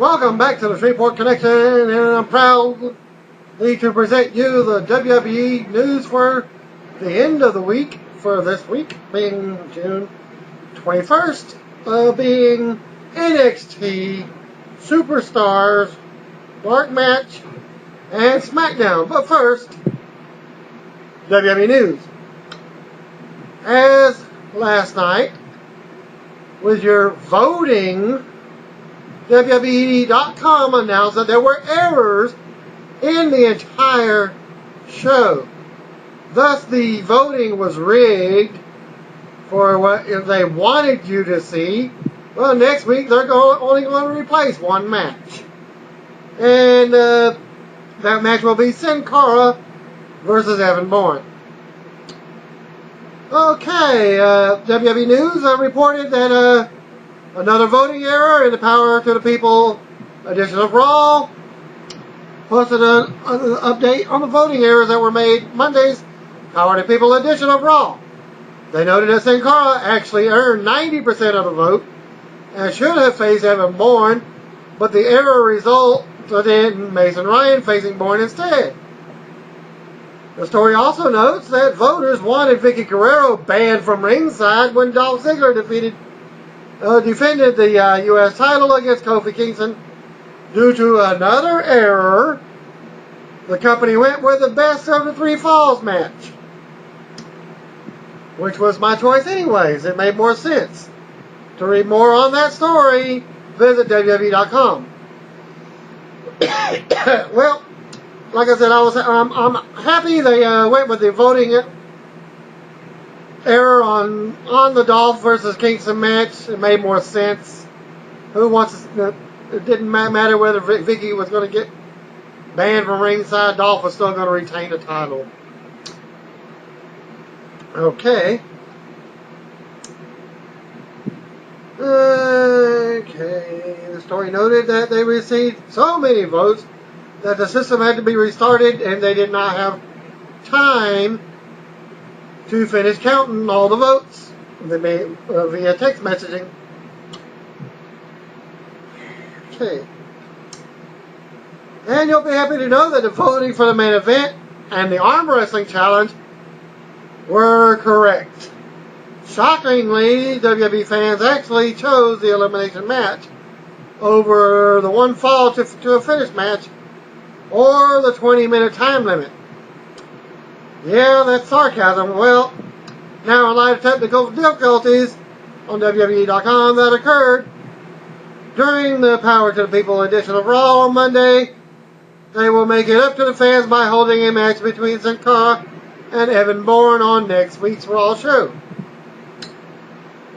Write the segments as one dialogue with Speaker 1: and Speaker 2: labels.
Speaker 1: Welcome back to the Shreveport Connection, and I'm proud to present you the WWE news for the end of the week, for this week, being June 21st, being NXT, Superstars, Dark Match, and SmackDown. But first, WWE news. As last night, with your voting, WWE.com announced that there were errors in the entire show. Thus, the voting was rigged for what if they wanted you to see. Well, next week they're only going to replace one match. And that match will be Sin Cara versus Evan Bourne. Okay, WWE News reported that another voting error in the Power to the People edition of Raw posted an update on the voting errors that were made Monday's Power to the People edition of Raw. They noted that Sin Cara actually earned 90% of the vote and should have faced Evan Bourne, but the error resulted in Mason Ryan facing Bourne instead. The story also notes that voters wanted Vicky Guerrero banned from ringside when Dolph Ziggler defended the U.S. title against Kofi Kingston. Due to another error, the company went with the best of the three falls match, which was my choice anyways. It made more sense. To read more on that story, visit WWE.com. Well, like I said, I'm happy they went with the voting error on the Dolph versus Kingston match. It made more sense. It didn't matter whether Vicky was going to get banned from ringside. Dolph was still going to retain the title. Okay. The story noted that they received so many votes that the system had to be restarted, and they did not have time to finish counting all the votes via text messaging. Okay. And you'll be happy to know that the voting for the main event and the arm wrestling challenge were correct. Shockingly, WWE fans actually chose the elimination match over the one fall to a finish match or the 20-minute time limit. Yeah, that's sarcasm. Well, now in light of technical difficulties on WWE.com that occurred during the Power to the People edition of Raw on Monday, they will make it up to the fans by holding a match between Sin Cara and Evan Bourne on next week's Raw show.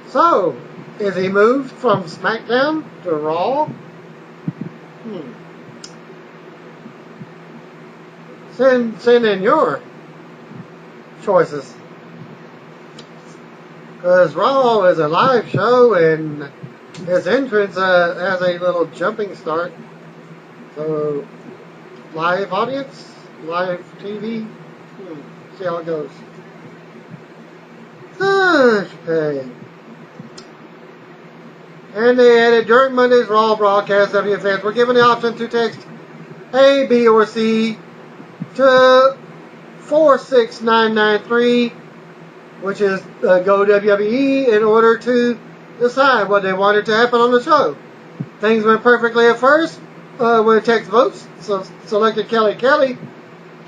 Speaker 1: So, is he moved from SmackDown to Raw? Send in your choices. Because Raw is a live show and his entrance has a little jumping start. So, live audience, live TV. See how it goes. Okay. And they added, during Monday's Raw broadcast, WWE fans were given the option to text A, B, or C to 46993, which is Go WWE, in order to decide what they wanted to happen on the show. Things went perfectly at first with text votes. So selected Kelly,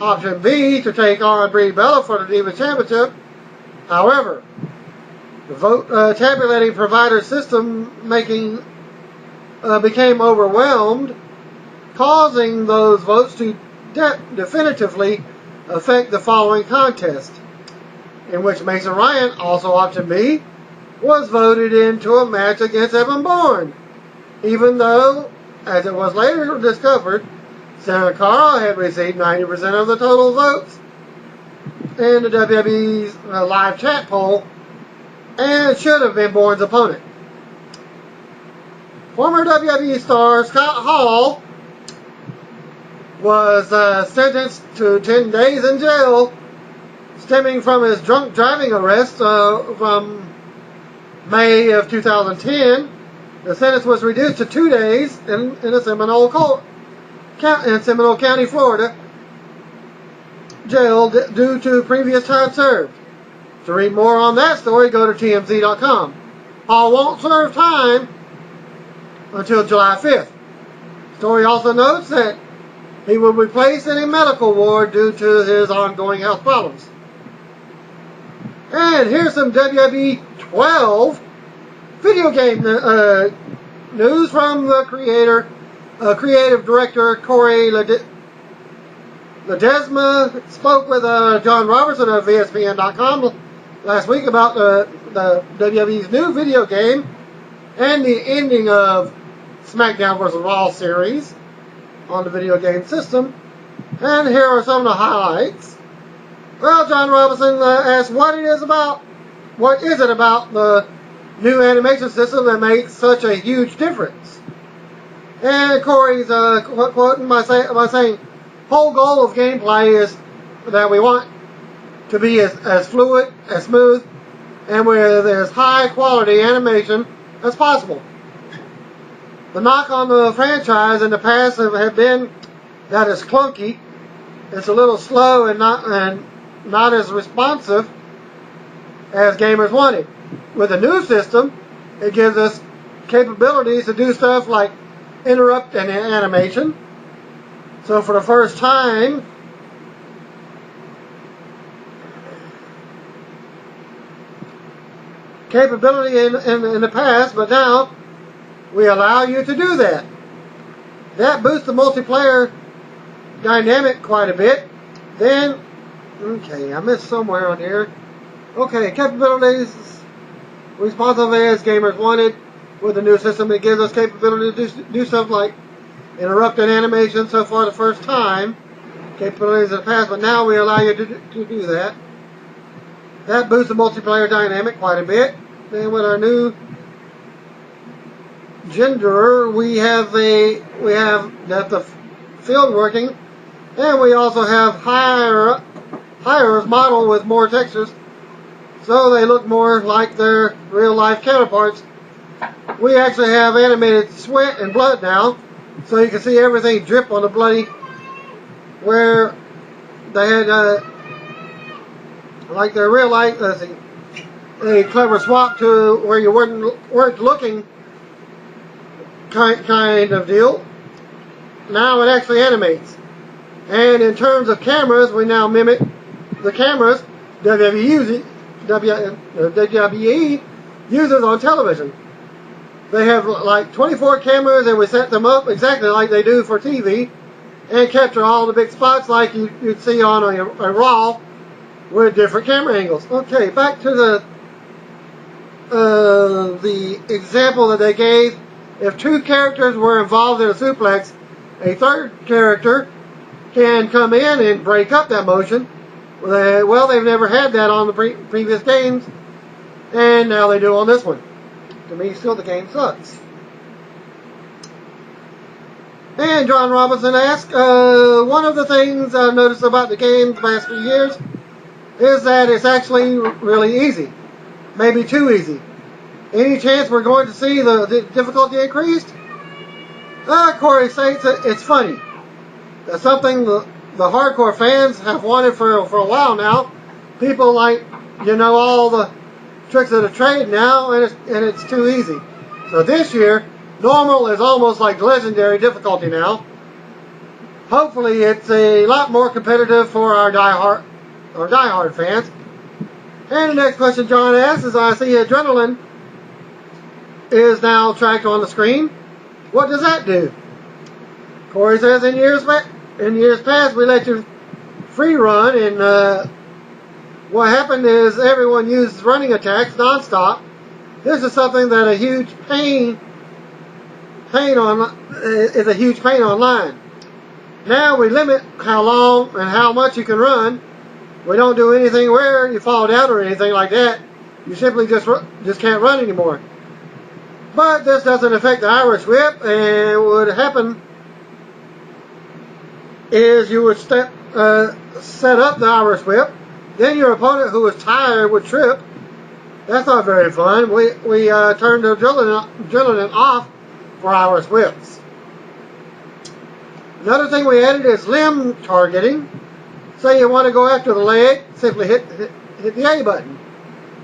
Speaker 1: option B, to take on Brie Bella for the Divas Championship. However, the vote tabulating provider system became overwhelmed, causing those votes to definitively affect the following contest, in which Mason Ryan, also option B, was voted into a match against Evan Bourne, even though, as it was later discovered, Sin Cara had received 90% of the total votes in the WWE's live chat poll and should have been Bourne's opponent. Former WWE star Scott Hall was sentenced to 10 days in jail stemming from his drunk driving arrest from May of 2010 The sentence was reduced to 2 days in a Seminole County, Florida jail due to previous time served. To read more on that story, go to tmz.com. Paul won't serve time until July 5th. The story also notes that he will be placed in a medical ward due to his ongoing health problems. And here's some WWE 12 video game news from the creative director Corey Ledesma spoke with John Robertson of ESPN.com last week about the WWE's new video game and the ending of SmackDown vs. Raw series on the video game system. And here are some of the highlights. Well, John Robertson asked what is it about the new animation system that makes such a huge difference? And Corey's quoting by saying, whole goal of gameplay is that we want to be as fluid, as smooth, and with as high quality animation as possible. The knock on the franchise in the past have been that it's clunky, it's a little slow and not as responsive as gamers wanted. With the new system, it gives us capabilities to do stuff like interrupt an animation. So for the first time, capability in the past, but now we allow you to do that. That boosts the multiplayer dynamic quite a bit. Then, okay, I missed somewhere on here. Okay, capabilities responsive as gamers wanted. With the new system, it gives us capability to do stuff like interrupt an animation. So far, the first time, capabilities in the past, but now we allow you to do that. That boosts the multiplayer dynamic quite a bit. Then with our new genderer, we have depth of field working, and we also have hires modeled with more textures, so they look more like their real life counterparts. We actually have animated sweat and blood now, so you can see everything drip on the bloody, where they had like their real life. Let's see, a clever swap to where you weren't looking kind of deal. Now it actually animates. And in terms of cameras, we now mimic the cameras WWE uses on television. They have like 24 cameras, and we set them up exactly like they do for TV and capture all the big spots like you'd see on a Raw with different camera angles. Okay, back to the example that they gave. If two characters were involved in a suplex, a third character can come in and break up that motion. Well, they've never had that on the previous games, and now they do on this one. To me, still the game sucks. And John Robinson asked, one of the things I've noticed about the game the past few years is that it's actually really easy. Maybe too easy. Any chance we're going to see the difficulty increased? Corey states that it's funny. That's something the hardcore fans have wanted for a while now. People like, all the tricks of the trade now, and it's too easy. So this year, normal is almost like legendary difficulty now. Hopefully it's a lot more competitive for our diehard fans. And the next question John asks is, I see adrenaline is now tracked on the screen. What does that do? Corey says in years past we let you free run, and what happened is everyone used running attacks nonstop. This is something that is a huge pain online. Now we limit how long and how much you can run. We don't do anything where you fall down or anything like that. You simply just can't run anymore. But this doesn't affect the Irish whip, and what would happen is you would set up the Irish whip, then your opponent who was tired would trip, That's not very fun. We turned the adrenaline off for our whips. Another thing we added is limb targeting. Say you want to go after the leg, simply hit the A button.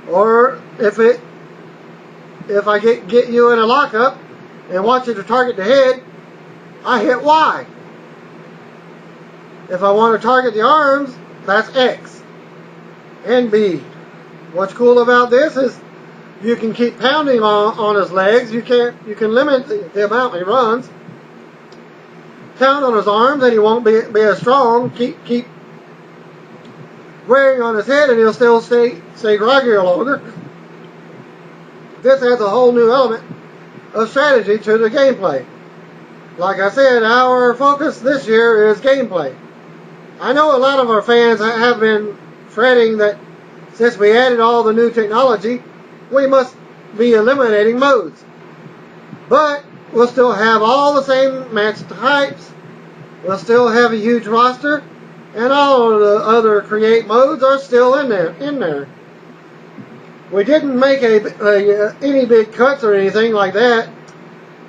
Speaker 1: Or if I get you in a lockup and want you to target the head, I hit Y. If I want to target the arms, that's X and B. What's cool about this is you can keep pounding on his legs. You can limit the amount he runs. Pound on his arms and he won't be as strong. Keep wearing on his head and he'll still stay groggier longer. This adds a whole new element of strategy to the gameplay. Like I said, our focus this year is gameplay. I know a lot of our fans have been fretting that since we added all the new technology, we must be eliminating modes. But we'll still have all the same match types. We'll still have a huge roster, and all of the other create modes are still in there. We didn't make any big cuts or anything like that.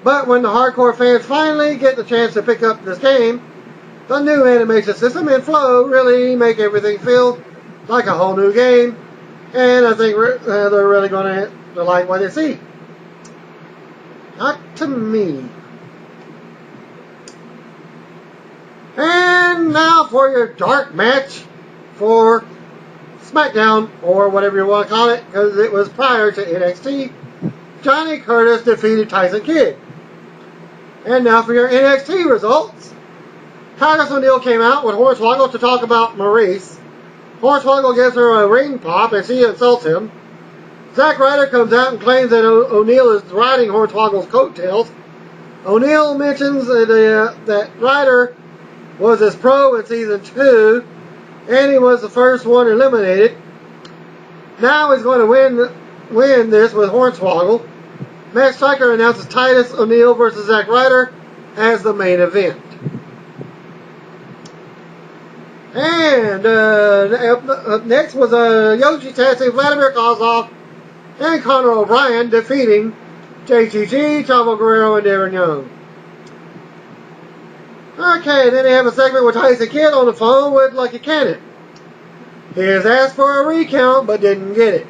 Speaker 1: But when the hardcore fans finally get the chance to pick up this game, the new animation system and flow really make everything feel like a whole new game. And I think they're really going to like what they see. Not to me. And now for your dark match for SmackDown, or whatever you want to call it, because it was prior to NXT. Johnny Curtis defeated Tyson Kidd. And now for your NXT results. Titus O'Neil came out with Hornswoggle to talk about Maurice. Hornswoggle gives her a ring pop and she insults him. Zack Ryder comes out and claims that O'Neil is riding Hornswoggle's coattails. O'Neil mentions that Ryder was his pro in season 2 and he was the first one eliminated. Now he's going to win this with Hornswoggle. Matt Striker announces Titus O'Neil versus Zack Ryder as the main event. And up next was Yoshi Tatsu, Vladimir Kozlov, and Conor O'Brien defeating JTG, Chavo Guerrero, and Darren Young. Okay, then they have a segment with Tyson Kidd on the phone with Lucky Cannon. He has asked for a recount but didn't get it.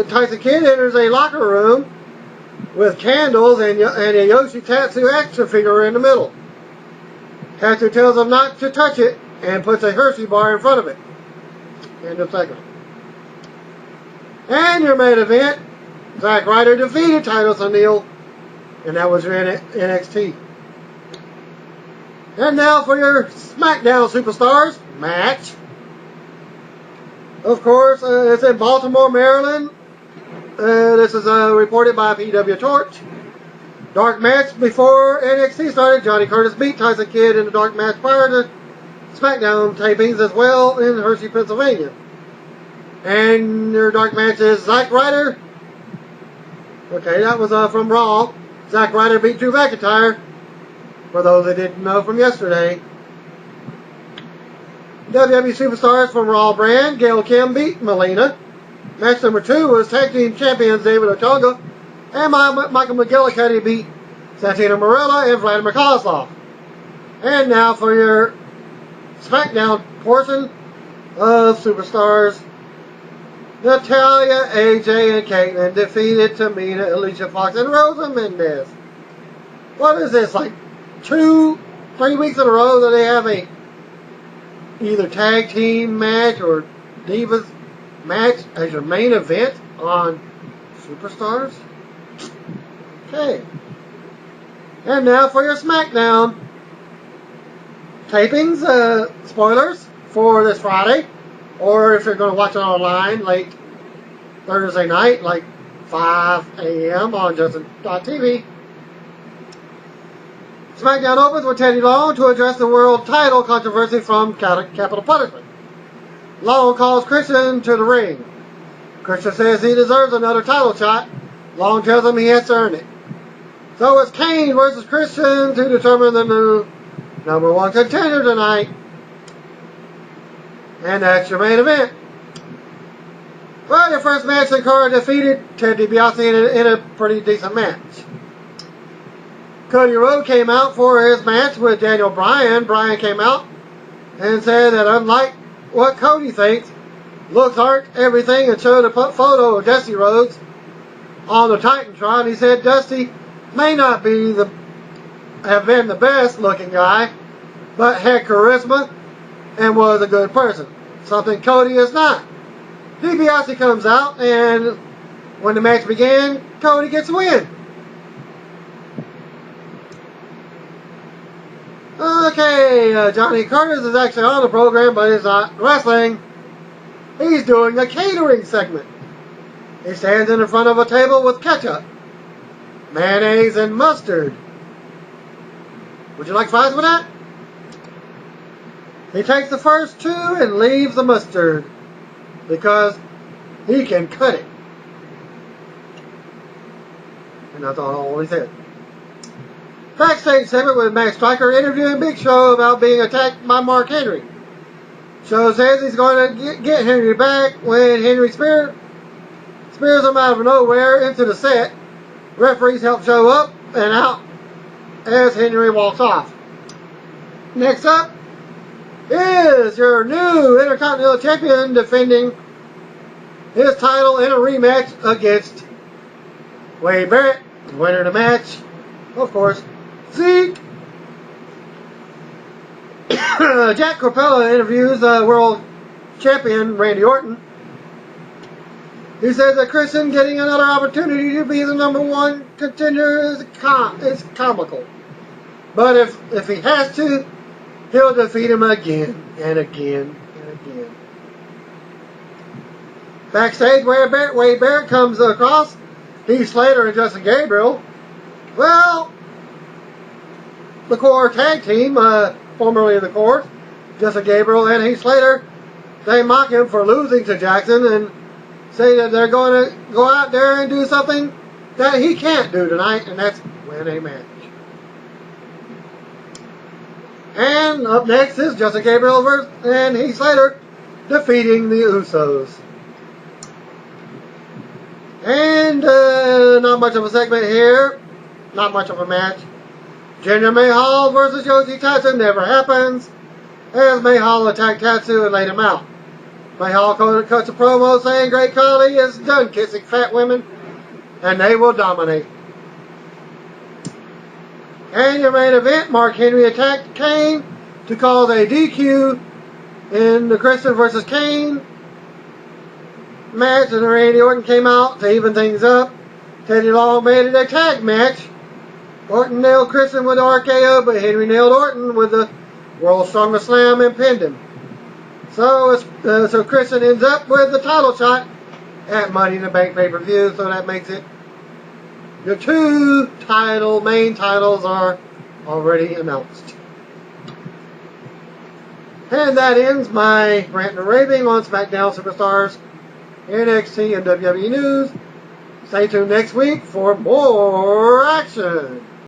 Speaker 1: Tyson Kidd enters a locker room with candles and a Yoshi Tatsu action figure in the middle. Tatsu tells him not to touch it and puts a Hershey bar in front of it. End of segment. And your main event, Zack Ryder defeated Titus O'Neil, and that was your NXT. And now for your SmackDown Superstars match. Of course, it's in Baltimore, Maryland. This is reported by PW Torch. Dark match before NXT started. Johnny Curtis beat Tyson Kidd in the dark match prior to SmackDown tapings as well in Hershey, Pennsylvania. And your dark match is Zack Ryder. Okay, that was from Raw. Zack Ryder beat Drew McIntyre. For those that didn't know from yesterday. WWE Superstars from Raw brand. Gail Kim beat Melina. Match number 2 was Tag Team Champions David Otunga and Michael McGillicuddy beat Santino Marella and Vladimir Kozlov. And now for your SmackDown portion of Superstars. Natalya, AJ, and Caitlyn defeated Tamina, Alicia Fox, and Rosa Mendez. What is this, like 2-3 weeks in a row that they have a either tag team match or Divas match as your main event on Superstars? Okay. And now for your SmackDown tapings, spoilers for this Friday, or if you're going to watch it online late Thursday night, like 5 a.m. on Justin.tv. SmackDown opens with Teddy Long to address the world title controversy from Capital Punishment. Long calls Christian to the ring. Christian says he deserves another title shot. Long tells him he has to earn it. So it's Kane versus Christian to determine the new number 1 contender tonight. And that's your main event. Well, the first match, Sin Cara defeated Ted DiBiase in a pretty decent match. Cody Rhodes came out for his match with Daniel Bryan. Bryan came out and said that unlike what Cody thinks, looks aren't everything, and showed a photo of Dusty Rhodes on the Titantron. He said Dusty may not have been the best looking guy, but had charisma and was a good person. Something Cody is not. DiBiase comes out, and when the match began, Cody gets a win. Okay, Johnny Curtis is actually on the program, but he's not wrestling. He's doing a catering segment. He stands in front of a table with ketchup, mayonnaise, and mustard. Would you like fries with that? He takes the first two and leaves the mustard because he can cut it. And that's all he said. Backstage segment with Max Striker interviewing Big Show about being attacked by Mark Henry. Show says he's going to get Henry back when Henry spears him out of nowhere into the set. Referees help Show up and out as Henry walks off. Next up is your new Intercontinental Champion defending his title in a rematch against Wade Barrett. Winner of the match, of course, Zeke. Jack Corpella interviews World Champion Randy Orton. He says that Christian getting another opportunity to be the #1 contender is comical. But if he has to, he'll defeat him again and again and again. Backstage, Wade Barrett comes across Heath Slater and Justin Gabriel. Well, the core tag team, formerly the core, Justin Gabriel and Heath Slater, they mock him for losing to Jackson and say that they're going to go out there and do something that he can't do tonight, and that's win a match. And up next is Justin Gabriel and Heath Slater defeating the Usos. And not much of a segment here. Not much of a match. Jinder Mahal versus Yoshi Tatsu never happens, as Mahal attacked Tatsu and laid him out. Mahal cuts a promo saying Great Khali is done kissing fat women, and they will dominate. And your main event, Mark Henry attacked Kane to cause a DQ in the Christian versus Kane match, and Randy Orton came out to even things up. Teddy Long made it a tag match. Orton nailed Christian with the RKO, but Henry nailed Orton with the World's Strongest Slam and pinned him. So Christian ends up with the title shot at Money in the Bank pay-per-view, so that makes it your two main titles are already announced. And that ends my rant and raving on SmackDown Superstars, NXT, and WWE News. Stay tuned next week for more action.